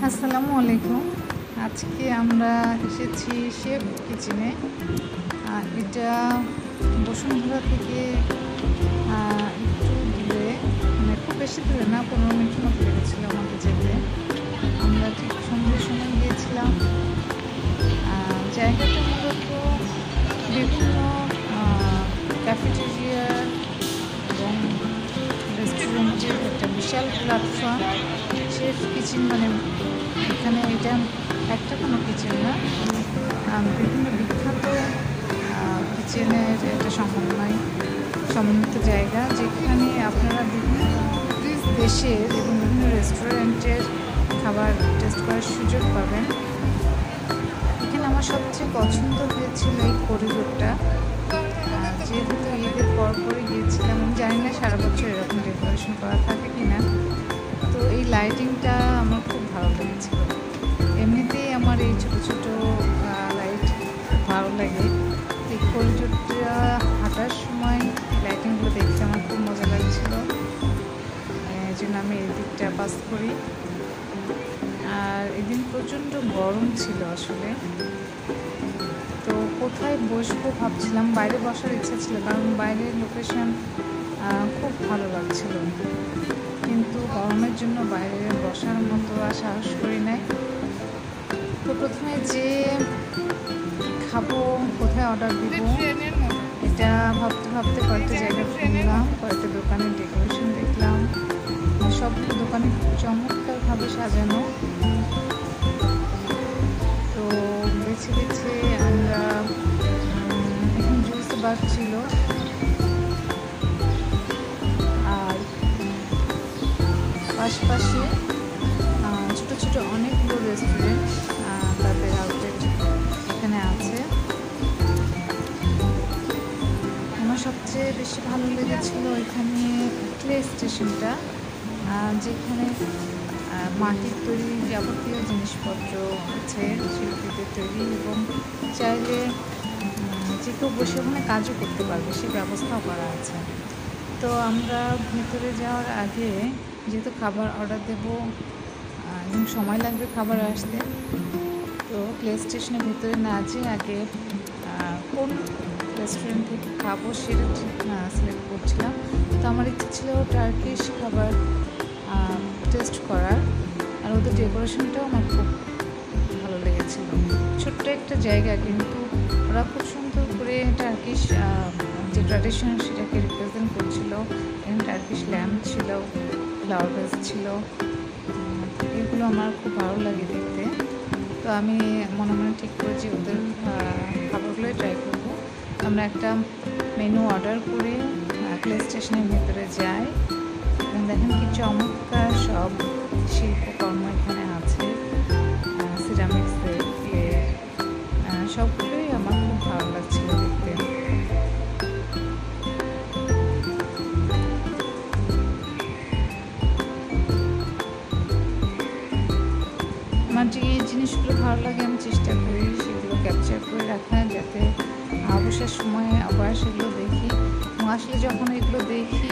আসসালামু আলাইকুম। আজকে আমরা এসেছি শেফ কিচেনে। এটা বসুন্ধরা থেকে একটু দূরে, মানে খুব বেশি দূরে না, 15 মিনিটের মতো লেগেছিল আমাদের যেতে। আমরা ঠিক সন্ধ্যের সময় গিয়েছিলাম। জায়গাটা মূলত বিভিন্ন ক্যাফেটেরিয়া এবং রেস্টুরেন্টের একটা বিশাল প্ল্যাটফর্ম। শেফ কিচেন মানে এখানে এটা একটা কোনো কিচেন না, বিভিন্ন বিখ্যাত কিচেনের একটা সমন্বিত জায়গা, যেখানে আপনারা বিভিন্ন দেশের এবং বিভিন্ন রেস্টুরেন্টের খাবার টেস্ট করার সুযোগ পাবেন। এখানে আমার সবচেয়ে পছন্দ হয়েছিল এই করিডোরটা। যেহেতু ঈদের পরপরই গিয়েছিলাম, আমি জানি না সারা বছর এরকম ডেকোরেশন করা থাকে কি না, তো এই লাইটিংটা আমার খুব ভালো লেগেছিল। এমনিতেই আমার এই ছোটো ছোটো লাইট ভালো লাগে। এই করিডোরটা হাঁটার সময় লাইটিংগুলো দেখতে আমার খুব মজা লাগছিল, এই জন্য আমি এই দিকটা পাস করি। আর এদিন প্রচণ্ড গরম ছিল আসলে, তো কোথায় বসবো ভাবছিলাম। বাইরে বসার ইচ্ছা ছিল, কারণ বাইরের লোকেশন খুব ভালো লাগছিল, কিন্তু গরমের জন্য বাইরে বসার মতো আর সাহস করি নাই। তো প্রথমে যে খাবো, কোথায় অর্ডার দিব, এটা ভাবতে ভাবতে কয়েকটা জায়গায় ঘুরলাম, কয়েকটা দোকানের ডেকোরেশন দেখলাম। সবগুলো দোকানে খুব চমৎকারভাবে সাজানো। তো বেছে বেছে আমরা এখন জুস বার ছিল, আর পাশাপাশি ছোটো ছোটো অনেকগুলো রেস্টুরেন্ট, তাদের আউটলেট এখানে আছে। আমার সবচেয়ে বেশি ভালো লেগেছিলো এখানে ক্লে স্টেশনটা, যেখানে মাটির তৈরি যাবতীয় জিনিসপত্র আছে, শিল্পীদের তৈরি, এবং চাইলে যে কেউ বসে ওখানে কাজও করতে পারবে, সেই ব্যবস্থাও করা আছে। তো আমরা ভেতরে যাওয়ার আগে, যেহেতু খাবার অর্ডার দেবো এবং সময় লাগবে খাবার আসতে, তো প্লে স্টেশনের ভেতরে না যেয়ে আগে কোন রেস্টুরেন্ট থেকে খাবো সেটা সিলেক্ট করছিলাম। তো আমার ইচ্ছে ছিল টার্কিশ খাবার টেস্ট করার, আর ওদের ডেকোরেশনটাও আমার খুব ভালো লেগেছিল। ছোট্ট একটা জায়গা, কিন্তু ওরা খুব সুন্দর করে টার্কিশ যে ট্র্যাডিশন সেটাকে রিপ্রেজেন্ট করছিল। এবং টার্কিশ ল্যাম্প ছিল, ফ্লাওয়ার ভেস ছিল, এগুলো আমার খুব ভালো লাগে দেখতে। তো আমি মনে মনে ঠিক করেছি ওদের খাবারগুলোই ট্রাই করবো। আমরা একটা মেনু অর্ডার করে প্লে স্টেশনের ভেতরে যাই, এবং দেখেন কি চমৎকার সব শিল্পকর্ম এখানে আছে, সিরামিক্সের, সবগুলোই আমার খুব ভালো লাগছিল দেখতে। আমার যে জিনিসগুলো ভালো লাগে আমি চেষ্টা করি সেগুলো ক্যাপচার করে রাখা, যাতে অবসর সময়ে আবার সেগুলো দেখি। এবং আসলে যখন এগুলো দেখি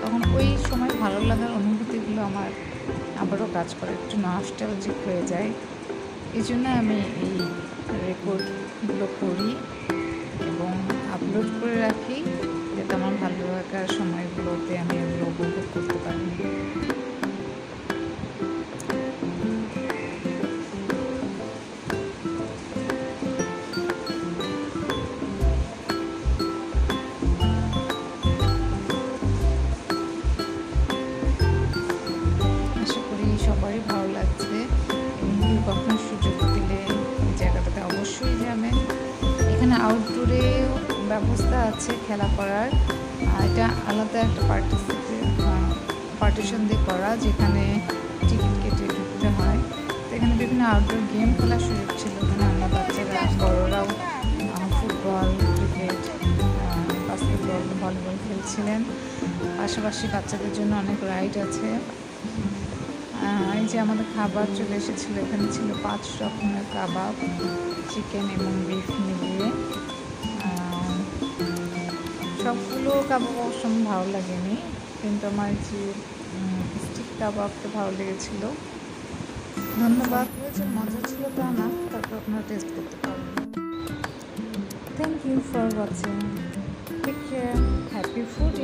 তখন ওই সময় ভালো লাগার অনুভূতিগুলো আমার আবারও কাজ করে, একটু নস্টালজিক হয়ে যায়। এই জন্য আমি এই রেকর্ডগুলো করি এবং আপলোড করে রাখি, যাতে আমার ভালো লাগার সময়গুলোতে আমি এগুলো উপভোগ করতে পারি। সবারই ভালো লাগছে, এবং কখনো সুযোগ দিলে এই জায়গাটাতে অবশ্যই যাবেন। এখানে আউটডোরেও ব্যবস্থা আছে খেলা করার, এটা আলাদা একটা পার্টিশন দিয়ে করা, যেখানে টিকিট কেটে ঢুকতে হয়। তো এখানে বিভিন্ন আউটডোর গেম খেলার সুযোগ ছিল, এখানে আমরা বাচ্চারা বড়রাও ফুটবল, ক্রিকেট, বাস্কেটবল, ভলিবল খেলছিলেন। পাশাপাশি বাচ্চাদের জন্য অনেক রাইড আছে। এই যে আমাদের খাবার চলে এসেছিলো, এখানে ছিল 5 রকমের কাবাব, চিকেন এবং বিফ মিলিয়ে। সবগুলো কাবাব অবশ্য ভালো লাগেনি, কিন্তু আমার যে স্টিক কাবাবটা ভালো লেগেছিলো। ধন্যবাদ। যে মজা ছিল তা না, তারপর আপনারা টেস্ট করতে পারেন। Thank you for watching. Take care, happy food.